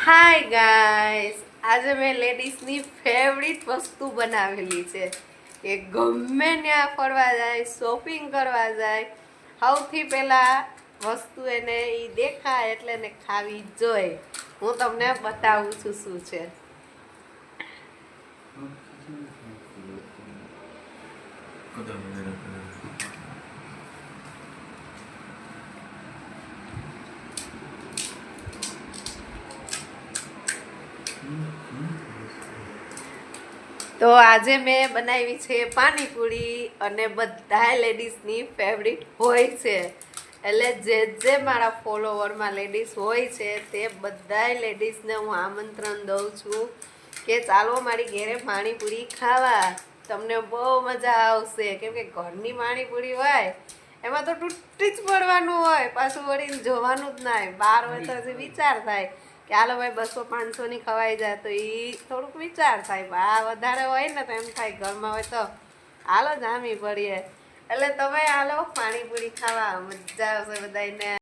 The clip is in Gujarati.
હાય ગાઈસ, આજે મેં લેડીઝની ફેવરિટ વસ્તુ બનાવેલી છે કે ગમે ત્યાં ફરવા જાય, શોપિંગ કરવા જાય, સૌથી પહેલા વસ્તુ એને એ દેખાય એટલે એને ખાવી જોઈએ. હું તમને બતાવું છું શું છે. તો આજે મેં બનાવી છે પાણીપુરી, અને બધા લેડીઝની ફેવરિટ હોય છે. એટલે જે મારા ફોલોવરમાં લેડીઝ હોય છે તે બધા લેડીઝને હું આમંત્રણ દઉં છું કે ચાલો મારી ઘરે પાણીપુરી ખાવા. તમને બહુ મજા આવશે, કેમ કે ઘરની પાણીપુરી હોય એમાં તો તૂટી જ પડવાનું હોય, પાછું વળીને જોવાનું જ ના હોય. બહાર હોય તો હજી વિચાર થાય કે હાલો ભાઈ 200-500ની ખવાઈ જાય, તો એ થોડુંક વિચાર થાય. આ વધારે હોય ને તો એમ થાય ઘરમાં હોય તો હાલો જામી પડીએ. એટલે તમે હાલો પાણીપુરી ખાવા, મજા આવશે બધાને.